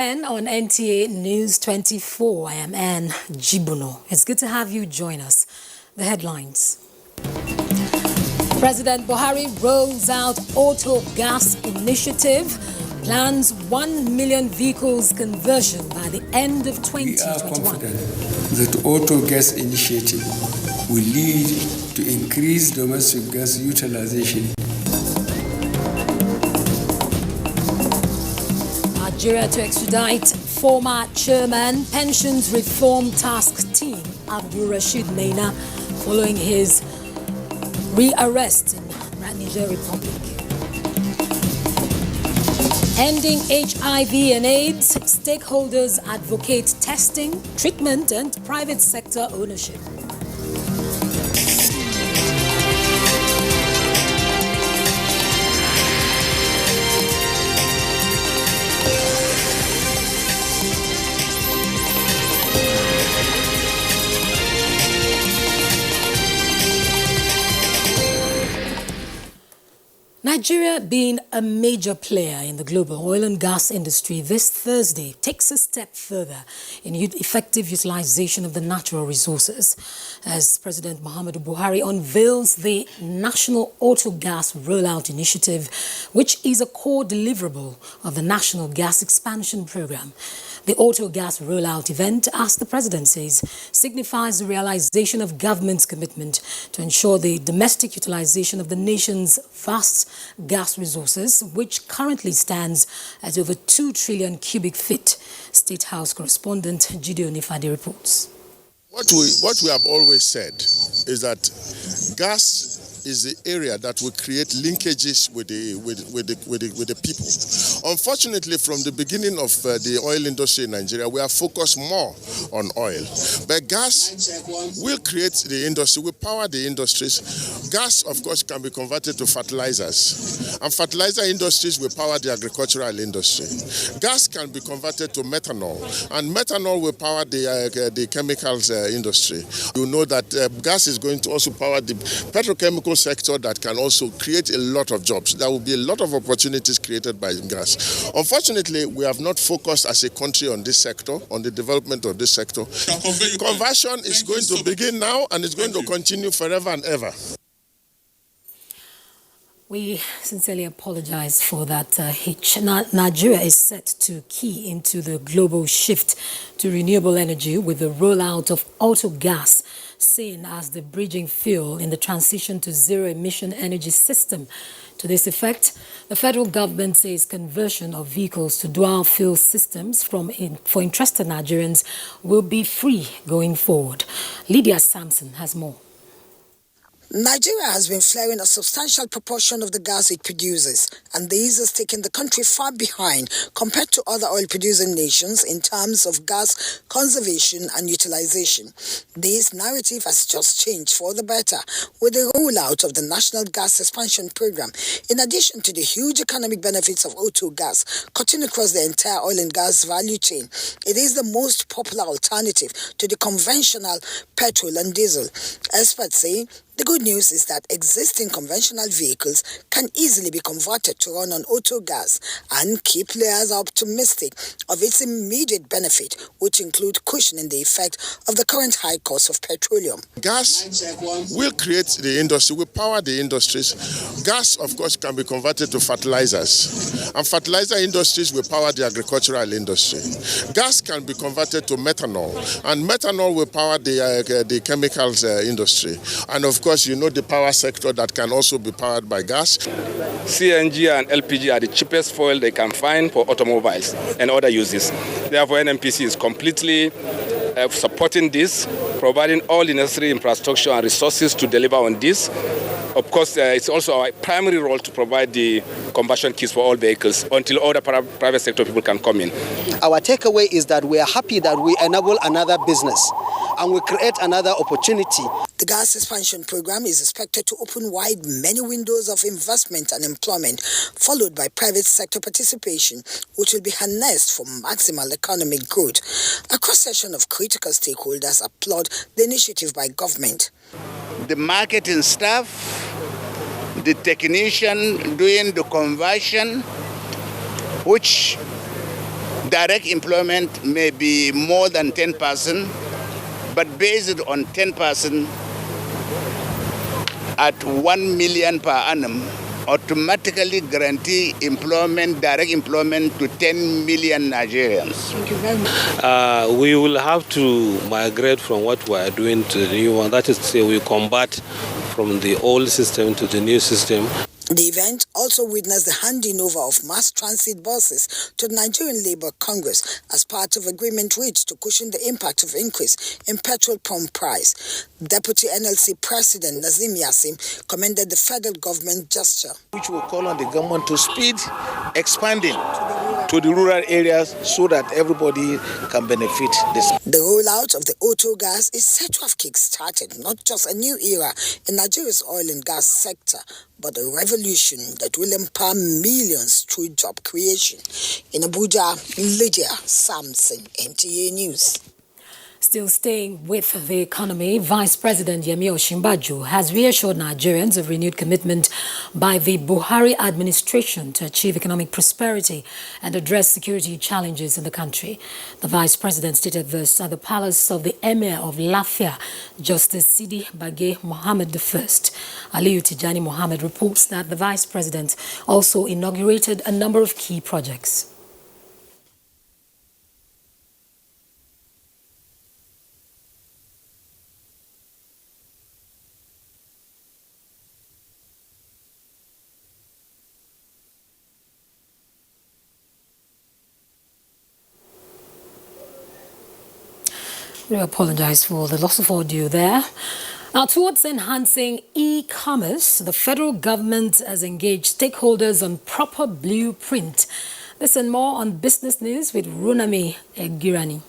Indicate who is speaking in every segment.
Speaker 1: And on NTA News 24, I am Anne Jibuno. It's good to have you join us. The headlines. President Buhari rolls out auto gas initiative, plans 1 million vehicles conversion by the end of 2021.
Speaker 2: We are confident that auto gas initiative will lead to increased domestic gas utilization.
Speaker 1: Nigeria to extradite former chairman Pensions Reform Task Team Abdul Rashid Maina following his re-arrest in Niger Republic. Ending HIV and AIDS, stakeholders advocate testing, treatment and private sector ownership. Nigeria, being a major player in the global oil and gas industry, this Thursday takes a step further in effective utilization of the natural resources as President Muhammadu Buhari unveils the National Auto Gas Rollout Initiative, which is a core deliverable of the National Gas Expansion Program. The Auto Gas Rollout event, as the President says, signifies the realization of government's commitment to ensure the domestic utilization of the nation's vast gas resources, which currently stands at over 2 trillion cubic feet. State House correspondent Gideon Ifade reports.
Speaker 3: What we have always said is that gas is the area that will create linkages with the people. Unfortunately, from the beginning of the oil industry in Nigeria, we have focused more on oil. But gas will create the industry, will power the industries. Gas, of course, can be converted to fertilizers. And fertilizer industries will power the agricultural industry. Gas can be converted to methanol. And methanol will power the chemicals industry. You know that gas is going to also power the petrochemical sector that can also create a lot of jobs. There will be a lot of opportunities created by gas. Unfortunately, we have not focused as a country on this sector, on the development of this sector. Conversion is going to begin now and it's going to continue forever and ever.
Speaker 1: We sincerely apologize for that hitch. Nigeria is set to key into the global shift to renewable energy with the rollout of auto gas, seen as the bridging fuel in the transition to zero-emission energy system. To this effect, the federal government says conversion of vehicles to dual-fuel systems for interested Nigerians will be free going forward. Lydia Sampson has more.
Speaker 4: Nigeria has been flaring a substantial proportion of the gas it produces, and this has taken the country far behind compared to other oil-producing nations in terms of gas conservation and utilization. This narrative has just changed for the better with the rollout of the National Gas Expansion Program. In addition to the huge economic benefits of auto gas cutting across the entire oil and gas value chain, it is the most popular alternative to the conventional petrol and diesel. Experts say the good news is that existing conventional vehicles can easily be converted to run on auto gas and keep players optimistic of its immediate benefit, which include cushioning the effect of the current high cost of petroleum.
Speaker 3: Gas will create the industry, will power the industries. Gas, of course, can be converted to fertilizers. And fertilizer industries will power the agricultural industry. Gas can be converted to methanol. And methanol will power the chemicals industry. And of course, you know the power sector that can also be powered by gas.
Speaker 5: CNG and LPG are the cheapest fuel they can find for automobiles and other uses. Therefore, NNPC is completely supporting this, providing all the necessary infrastructure and resources to deliver on this. Of course, it's also our primary role to provide the combustion kits for all vehicles until other private sector people can come in.
Speaker 6: Our takeaway is that we are happy that we enable another business and we create another opportunity.
Speaker 4: The gas expansion program is expected to open wide many windows of investment and employment, followed by private sector participation, which will be harnessed for maximal economic growth. A cross-section of critical stakeholders applaud the initiative by government.
Speaker 7: The marketing staff, the technician doing the conversion, which Direct employment may be more than 10%, but based on 10% at 1 million per annum, automatically guarantee employment, direct employment to 10 million Nigerians.
Speaker 4: Thank you very much.
Speaker 8: We will have to migrate from what we are doing to the new one. That is to say, we combat from the old system to the new system.
Speaker 4: The event also witnessed the handing over of mass transit buses to the Nigerian Labour Congress as part of agreement reached to cushion the impact of increase in petrol pump price. Deputy NLC President Nazim Yassim commended the federal government gesture,
Speaker 9: which will call on the government to speed expanding to the rural areas so that everybody can benefit this.
Speaker 4: The rollout of the auto gas is said to have kick-started not just a new era in Nigeria's oil and gas sector, but a revolution that will empower millions through job creation. In Abuja, Lydia Samson, NTA News.
Speaker 1: Still staying with the economy, Vice President Yemi Osinbajo has reassured Nigerians of renewed commitment by the Buhari administration to achieve economic prosperity and address security challenges in the country. The Vice President stated this at the palace of the Emir of Lafia, Justice Sidi Bagay Mohammed I. Aliyu Tijani Mohammed reports that the Vice President also inaugurated a number of key projects. We apologize for the loss of audio there. Now, towards enhancing e-commerce, the federal government has engaged stakeholders on proper blueprint. This and more on Business News with Runami Egirani.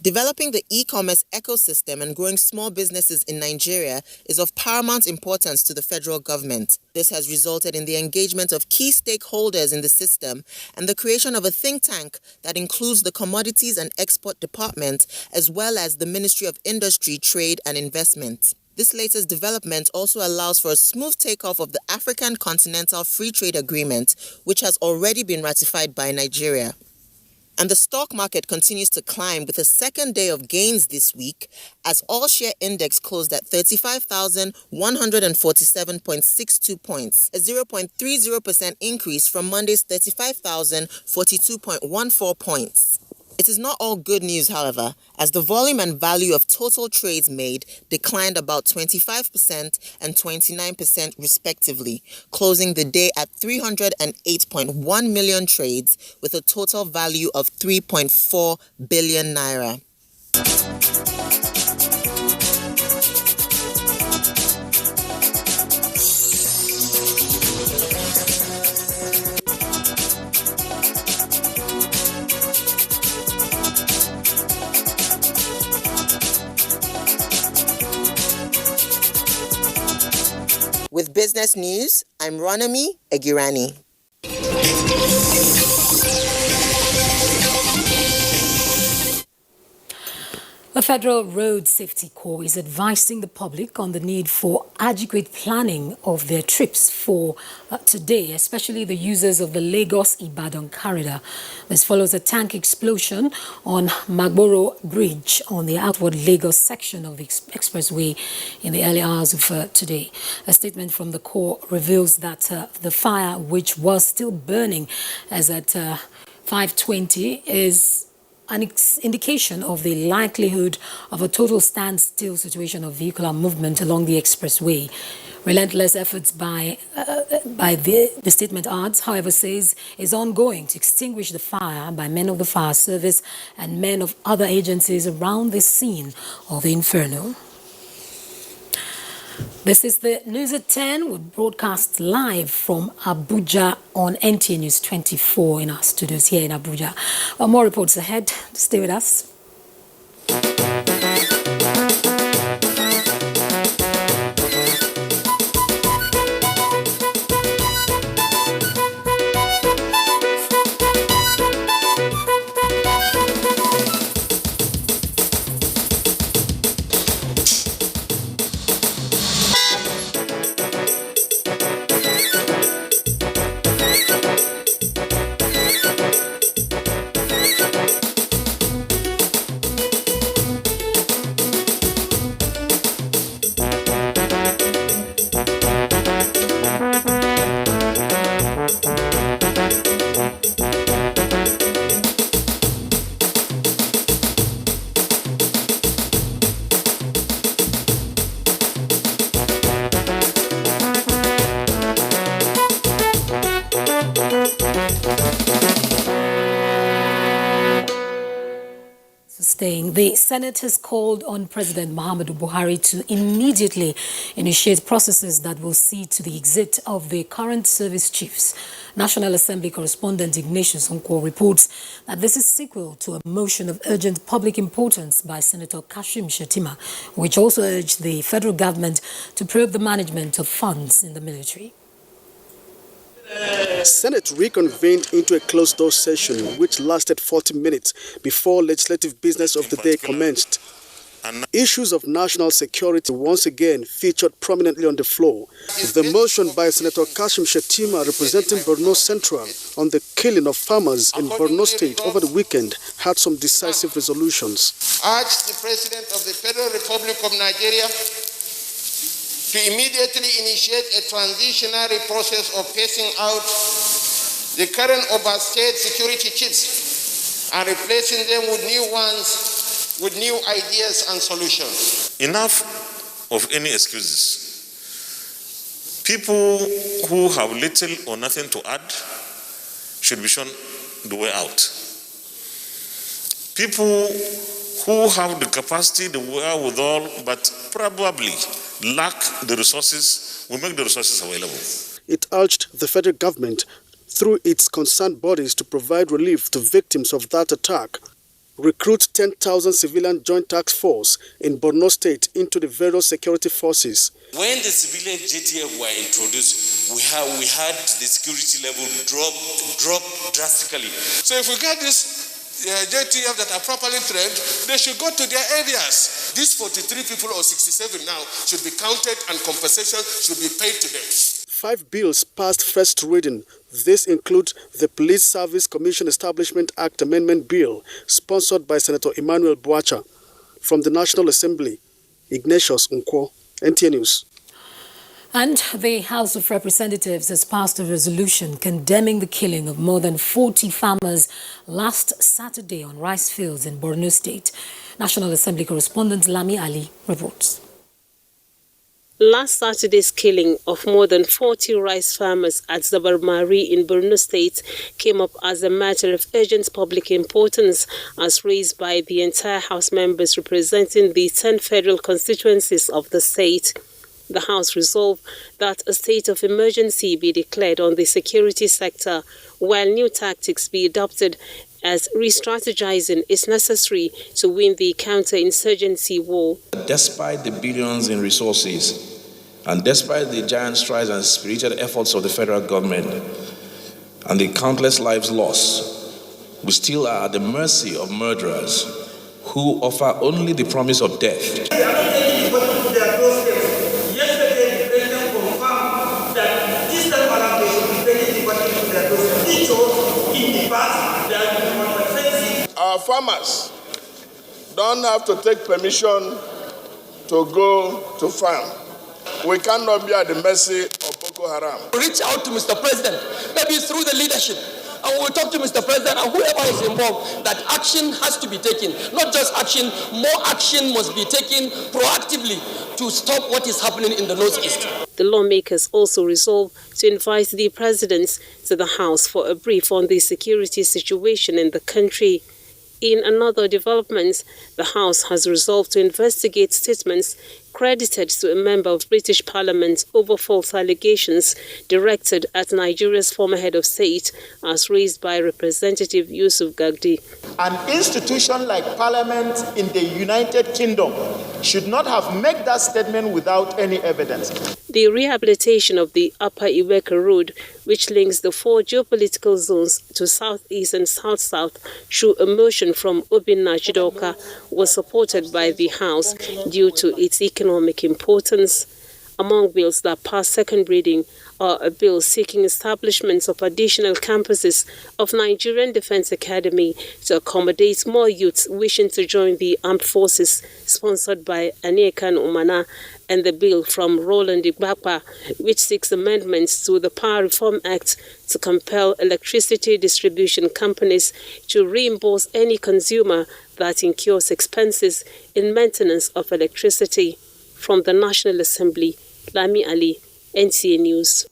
Speaker 10: Developing the e-commerce ecosystem and growing small businesses in Nigeria is of paramount importance to the federal government. This has resulted in the engagement of key stakeholders in the system and the creation of a think tank that includes the Commodities and Export Department as well as the Ministry of Industry, Trade and Investment. This latest development also allows for a smooth takeoff of the African Continental Free Trade Agreement, which has already been ratified by Nigeria. And the stock market continues to climb with a second day of gains this week as all-share index closed at 35,147.62 points, a 0.30% increase from Monday's 35,042.14 points. It is not all good news, however, as the volume and value of total trades made declined about 25% and 29% respectively, closing the day at 308.1 million trades with a total value of 3.4 billion naira. With Business News, I'm Runami Egirani.
Speaker 1: The Federal Road Safety Corps is advising the public on the need for adequate planning of their trips for today, especially the users of the Lagos-Ibadan corridor. This follows a tank explosion on Magboro Bridge on the outward Lagos section of the expressway in the early hours of today. A statement from the Corps reveals that the fire, which was still burning as at 5:20, is an indication of the likelihood of a total standstill situation of vehicular movement along the expressway. Relentless efforts by the statement adds, however, says is ongoing to extinguish the fire by men of the fire service and men of other agencies around the scene of the inferno. This is the News at 10. We broadcast live from Abuja on NTA News 24 in our studios here in Abuja. More reports ahead. Stay with us. staying, the Senate has called on President Muhammadu Buhari to immediately initiate processes that will see to the exit of the current service chiefs. National Assembly correspondent Ignatius Onkwo reports that this is sequel to a motion of urgent public importance by Senator Kashim Shettima, which also urged the federal government to probe the management of funds in the military.
Speaker 11: Senate reconvened into a closed-door session which lasted 40 minutes before legislative business of the day commenced. Issues of national security once again featured prominently on the floor. The motion by Senator Kashim Shettima representing Borno Central on the killing of farmers in Borno State over the weekend had some decisive resolutions.
Speaker 12: Urge the President of the Federal Republic of Nigeria to immediately initiate a transitionary process of phasing out the current overstate security chiefs and replacing them with new ones with new ideas and solutions.
Speaker 13: Enough of any excuses. People who have little or nothing to add should be shown the way out. People who have the capacity, the wherewithal, but probably lack the resources, will make the resources available.
Speaker 11: It urged the federal government, through its concerned bodies, to provide relief to victims of that attack, recruit 10,000 civilian joint task force in Borno State into the various security forces.
Speaker 14: When the civilian JTF were introduced, we had the security level drop drastically.
Speaker 15: So if we get this JTF that are properly trained, they should go to their areas. These 43 people or 67 now should be counted and compensation should be paid to them.
Speaker 11: 5 bills passed first reading. This includes the Police Service Commission Establishment Act Amendment Bill, sponsored by Senator Emmanuel Boacha. From the National Assembly, Ignatius Onkwo, NTA News.
Speaker 1: And the House of Representatives has passed a resolution condemning the killing of more than 40 farmers last Saturday on rice fields in Borno State. National Assembly correspondent Lami Ali reports.
Speaker 16: Last Saturday's killing of more than 40 rice farmers at Zabarmari in Borno State came up as a matter of urgent public importance as raised by the entire House members representing the 10 federal constituencies of the state. The House resolved that a state of emergency be declared on the security sector while new tactics be adopted as re-strategizing is necessary to win the counter-insurgency war.
Speaker 17: Despite the billions in resources and despite the giant strides and spirited efforts of the federal government and the countless lives lost, we still are at the mercy of murderers who offer only the promise of death.
Speaker 12: Our farmers don't have to take permission to go to farm. We cannot be at the mercy of Boko Haram.
Speaker 18: Reach out to Mr. President, maybe through the leadership, and we'll talk to Mr. President and whoever is involved that action has to be taken. Not just action, more action must be taken proactively to stop what is happening in the Northeast.
Speaker 16: The lawmakers also resolved to invite the president to the House for a brief on the security situation in the country. In another development, the House has resolved to investigate statements credited to a member of British Parliament over false allegations directed at Nigeria's former head of state, as raised by Representative Yusuf Gagdi.
Speaker 19: An institution like Parliament in the United Kingdom should not have made that statement without any evidence.
Speaker 16: The rehabilitation of the Upper Iweka Road, which links the 4 geopolitical zones to southeast and south-south through a motion from Obinna Chidoka, was supported by the House due to its economic importance. Among bills that passed second reading are a bill seeking establishments of additional campuses of Nigerian Defence Academy to accommodate more youths wishing to join the armed forces, sponsored by Aniekan Umana, and the bill from Roland Igbapa, which seeks amendments to the Power Reform Act to compel electricity distribution companies to reimburse any consumer that incurs expenses in maintenance of electricity. From the National Assembly, Lami Ali, NTA News.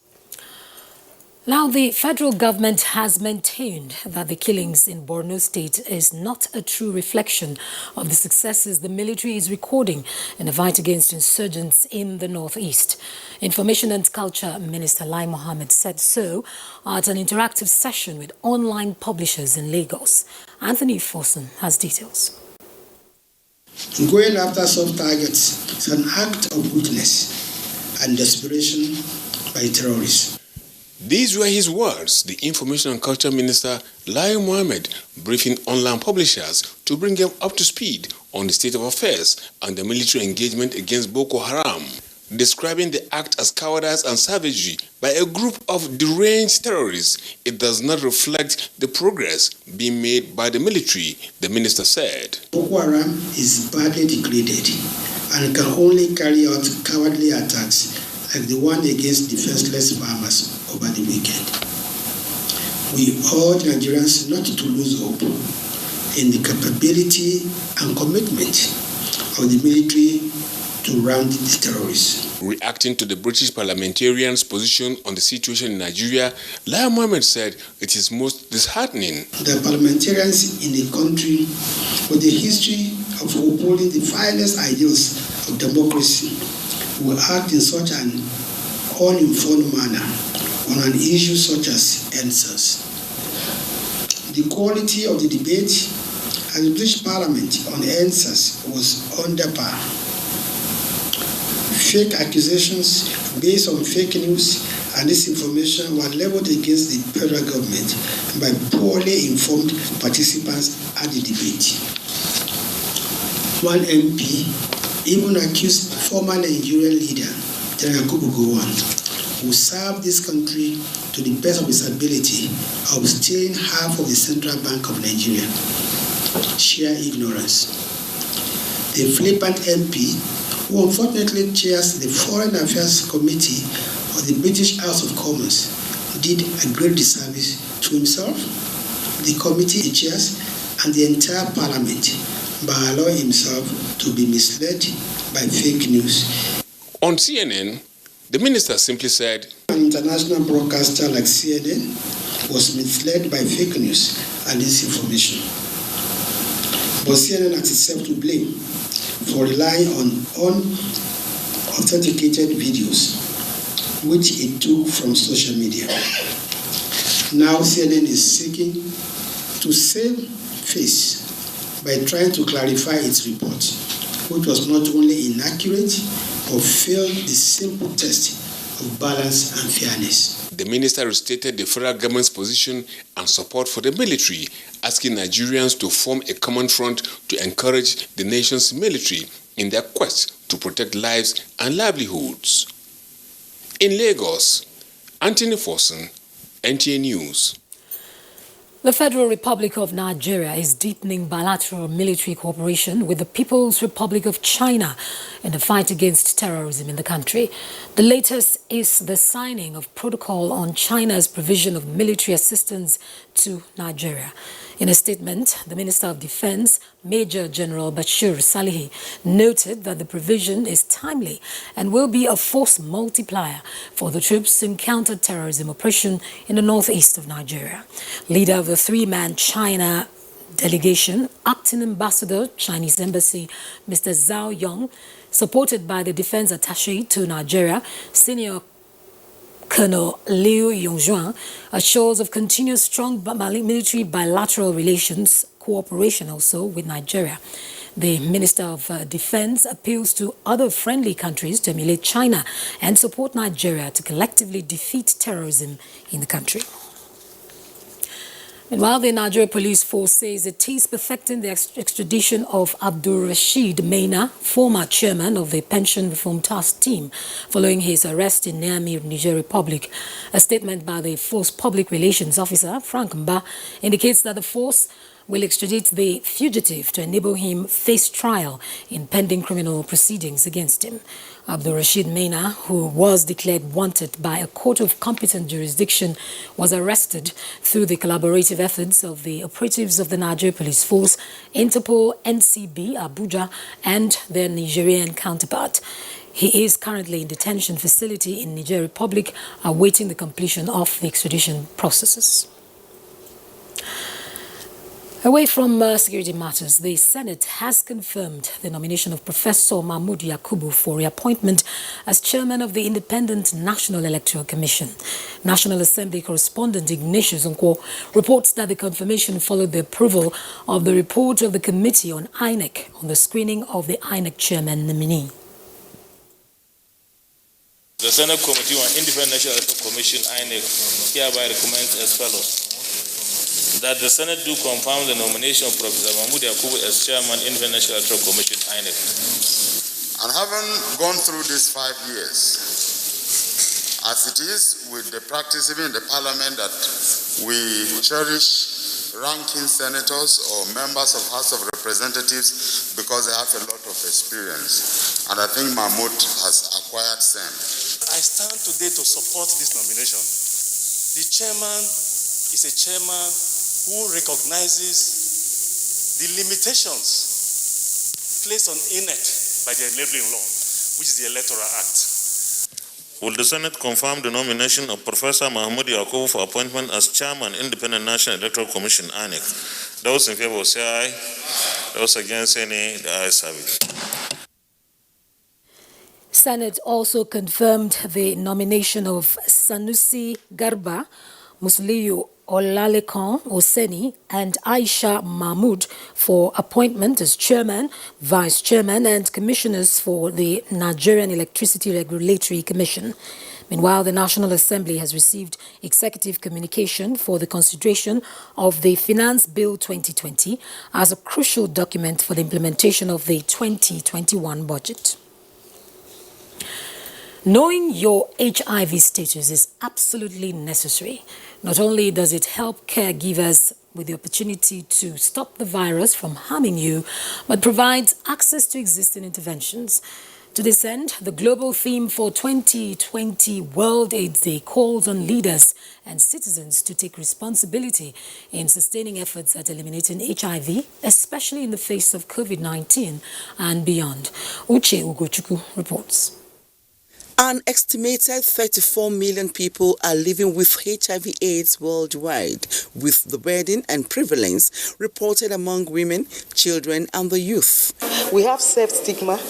Speaker 1: Now, the federal government has maintained that the killings in Borno State is not a true reflection of the successes the military is recording in the fight against insurgents in the northeast. Information and Culture Minister Lai Mohammed said so at an interactive session with online publishers in Lagos. Anthony Forson has details.
Speaker 20: Going after soft targets is an act of weakness and desperation by terrorists.
Speaker 21: These were his words, the Information and Culture Minister Lai Mohammed briefing online publishers to bring them up to speed on the state of affairs and the military engagement against Boko Haram, describing the act as cowardice and savagery by a group of deranged terrorists. It does not reflect the progress being made by the military, the minister said.
Speaker 20: Boko Haram is badly degraded and can only carry out cowardly attacks like the one against defenseless farmers over the weekend. We urge Nigerians not to lose hope in the capability and commitment of the military to round the terrorists.
Speaker 21: Reacting to the British parliamentarian's position on the situation in Nigeria, Lai Mohammed said it is most disheartening.
Speaker 20: The parliamentarians in a country with a history of upholding the finest ideals of democracy will act in such an uninformed manner on an issue such as NSAS. The quality of the debate at the British Parliament on NSAS was under par. Fake accusations based on fake news and disinformation were leveled against the federal government by poorly informed participants at the debate. One MP even accused former Nigerian leader General Yakubu Gowon, who served this country to the best of his ability, of stealing half of the Central Bank of Nigeria. Sheer ignorance. The flippant MP, who unfortunately chairs the Foreign Affairs Committee of the British House of Commons, did a great disservice to himself, the committee he chairs, and the entire Parliament by allowing himself to be misled by fake news.
Speaker 21: On CNN, the minister simply said,
Speaker 20: an international broadcaster like CNN was misled by fake news and disinformation. But CNN has itself to blame for relying on unauthenticated videos, which it took from social media. Now CNN is seeking to save face by trying to clarify its report, which was not only inaccurate, but failed the simple test of balance and fairness.
Speaker 21: The minister restated the federal government's position and support for the military, asking Nigerians to form a common front to encourage the nation's military in their quest to protect lives and livelihoods. In Lagos, Anthony Forson, NTA News.
Speaker 1: The Federal Republic of Nigeria is deepening bilateral military cooperation with the People's Republic of China in the fight against terrorism in the country. The latest is the signing of protocol on China's provision of military assistance to Nigeria. In a statement, the Minister of Defense, Major General Bashir Salihi, noted that the provision is timely and will be a force multiplier for the troops in counter-terrorism operation in the northeast of Nigeria. Leader of the three-man China delegation, Acting Ambassador, Chinese Embassy, Mr. Zhao Yong, supported by the Defense Attaché to Nigeria, Senior Colonel Liu Yongzhuang, assures of continuous strong military bilateral relations, cooperation also with Nigeria. The Minister of Defense appeals to other friendly countries to emulate China and support Nigeria to collectively defeat terrorism in the country. Meanwhile, the Nigeria Police Force says it is perfecting the extradition of Abdul Rashid Maina, former chairman of the Pension Reform Task Team, following his arrest in Niamey, Niger Republic. A statement by the Force Public Relations Officer, Frank Mba, indicates that the force will extradite the fugitive to enable him face trial in pending criminal proceedings against him. Abdul Rashid Maina, who was declared wanted by a court of competent jurisdiction, was arrested through the collaborative efforts of the operatives of the Nigeria Police Force, Interpol, NCB, Abuja, and their Nigerian counterpart. He is currently in detention facility in Niger Republic, awaiting the completion of the extradition processes. Away from security matters, the Senate has confirmed the nomination of Professor Mahmoud Yakubu for reappointment as chairman of the Independent National Electoral Commission. National Assembly correspondent Ignatius Nkwo reports that the confirmation followed the approval of the report of the Committee on INEC on the screening of the INEC chairman nominee.
Speaker 2: The Senate Committee on Independent National Electoral Commission INEC hereby recommends as follows. That the Senate do confirm the nomination of Professor Mahmoud Yakubu as Chairman, Independent National Electoral Commission, INEC.
Speaker 22: And having gone through these 5 years, as it is with the practice even in the Parliament that we cherish ranking senators or members of House of Representatives because they have a lot of experience. And I think Mahmoud has acquired same.
Speaker 23: I stand today to support this nomination. The chairman is a chairman who recognizes the limitations placed on INEC by the enabling law, which is the Electoral Act.
Speaker 13: Will the Senate confirm the nomination of Professor Mahmoud Yakubu for appointment as Chairman, Independent National Electoral Commission, INEC? Those in favor say aye. Those against say nay. The ayes have it.
Speaker 1: Senate also confirmed the nomination of Sanusi Garba, Musliu Olalekan Oseni and Aisha Mahmoud for appointment as chairman, vice chairman and commissioners for the Nigerian Electricity Regulatory Commission. Meanwhile, the National Assembly has received executive communication for the consideration of the Finance Bill 2020 as a crucial document for the implementation of the 2021 budget. Knowing your HIV status is absolutely necessary. Not only does it help caregivers with the opportunity to stop the virus from harming you, but provides access to existing interventions. To this end, the global theme for 2020 World AIDS Day calls on leaders and citizens to take responsibility in sustaining efforts at eliminating HIV, especially in the face of COVID-19 and beyond. Uche Ugochukwu reports.
Speaker 24: An estimated 34 million people are living with HIV/AIDS worldwide, with the burden and prevalence reported among women, children, and the youth.
Speaker 25: We have self-stigma,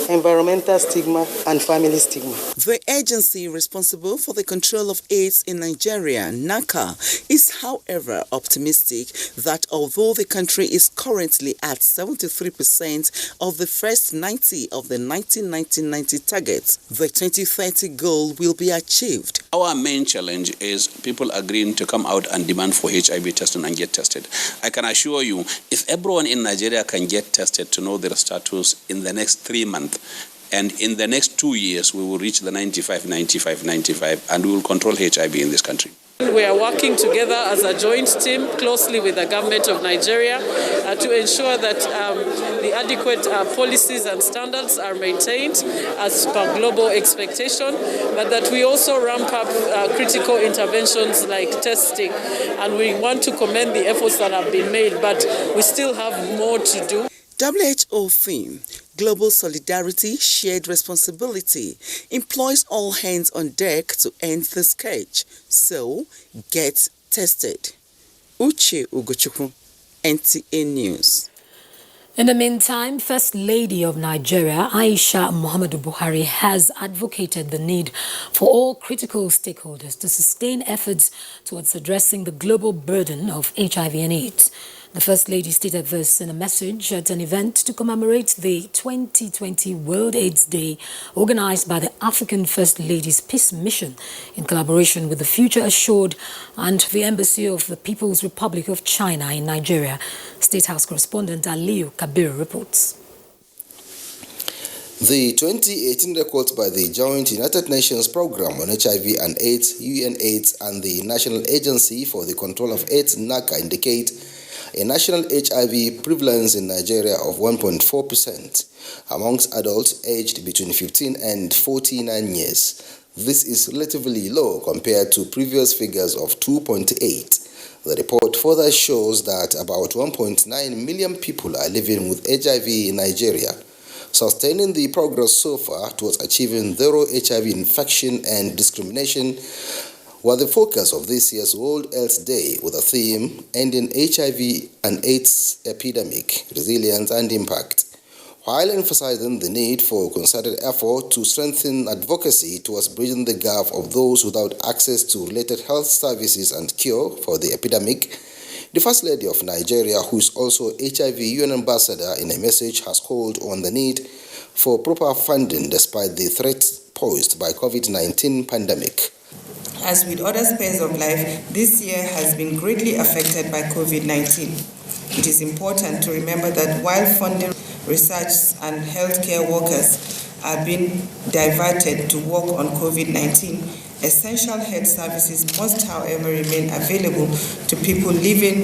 Speaker 25: environmental stigma, and family stigma.
Speaker 24: The agency responsible for the control of AIDS in Nigeria, NACA, is however optimistic that although the country is currently at 73% of the first 90 of the 1990 targets, the 2030 goal will be achieved.
Speaker 26: Our main challenge is people agreeing to come out and demand for HIV testing and get tested. I can assure you, if everyone in Nigeria can get tested to know their status in the next 3 months, and in the next 2 years, we will reach the 95, and we will control HIV in this country.
Speaker 27: We are working together as a joint team closely with the government of Nigeria to ensure that the adequate policies and standards are maintained as per global expectation, but that we also ramp up critical interventions like testing. And we want to commend the efforts that have been made, but we still have more to do.
Speaker 24: WHO theme, Global Solidarity, Shared Responsibility, employs all hands on deck to end the scourge. So, get tested. Uche Ugochukwu, NTA News.
Speaker 1: In the meantime, First Lady of Nigeria, Aisha Muhammadu Buhari, has advocated the need for all critical stakeholders to sustain efforts towards addressing the global burden of HIV and AIDS. The First Lady stated this in a message at an event to commemorate the 2020 World AIDS Day organized by the African First Ladies Peace Mission in collaboration with the Future Assured and the Embassy of the People's Republic of China in Nigeria. State House correspondent Aliyu Kabir reports.
Speaker 28: The 2018 report by the Joint United Nations Programme on HIV and AIDS, UNAIDS, and the National Agency for the Control of AIDS, NACA, indicate a national HIV prevalence in Nigeria of 1.4% amongst adults aged between 15 and 49 years. This is relatively low compared to previous figures of 2.8. The report further shows that about 1.9 million people are living with HIV in Nigeria. Sustaining the progress so far towards achieving zero HIV infection and discrimination was the focus of this year's World AIDS Day, with a theme ending HIV and AIDS epidemic, resilience and impact, while emphasizing the need for concerted effort to strengthen advocacy towards bridging the gap of those without access to related health services and cure for the epidemic. The First Lady of Nigeria, who is also HIV UN Ambassador, in a message has called on the need for proper funding despite the threat posed by COVID-19 pandemic.
Speaker 3: As with other spheres of life, this year has been greatly affected by COVID-19. It is important to remember that while funding research and healthcare workers are being diverted to work on COVID-19, essential health services must, however, remain available to people living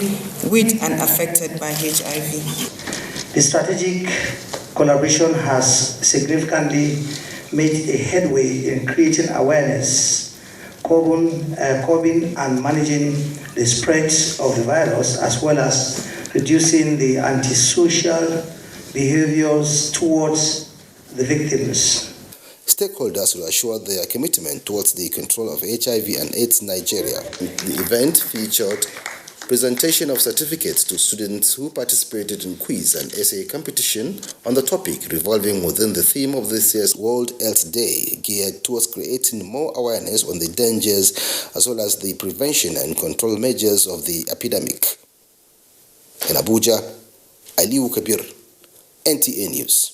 Speaker 3: with and affected by HIV.
Speaker 4: The strategic collaboration has significantly made a headway in creating awareness, curbing and managing the spread of the virus, as well as reducing the antisocial behaviors towards the victims.
Speaker 28: Stakeholders will assure their commitment towards the control of HIV and AIDS in Nigeria. The event featured presentation of certificates to students who participated in quiz and essay competition on the topic revolving within the theme of this year's World AIDS Day, geared towards creating more awareness on the dangers as well as the prevention and control measures of the epidemic. In Abuja, Aliu Kabir, NTA News.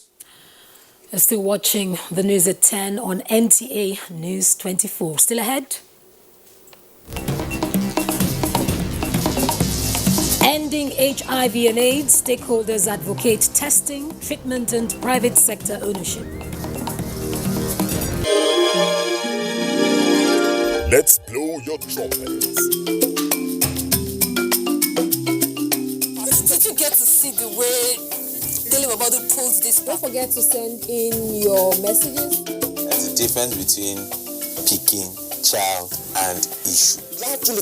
Speaker 1: You're still watching the news at 10 on NTA News 24. Still ahead. Ending HIV and AIDS, stakeholders advocate testing, treatment and private sector ownership.
Speaker 5: Let's blow your trumpets.
Speaker 6: Did you get to see the way Tell him about the polls this Don't forget to send in your messages.
Speaker 7: There's a difference between picking, child, and issue. That is
Speaker 8: the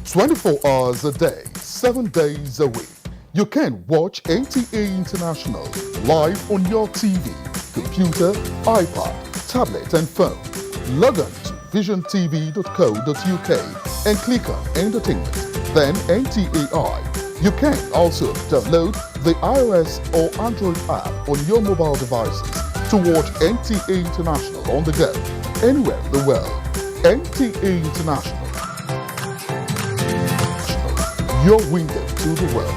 Speaker 8: 24 hours a day, 7 days a week. You can watch NTA International live on your TV, computer, iPad, tablet and phone. Log on to visiontv.co.uk and click on Entertainment, then NTAI. You can also download the iOS or Android app on your mobile devices to watch NTA International on the go, anywhere in the world. NTA International, your window to the world.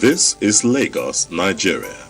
Speaker 5: This is Lagos, Nigeria.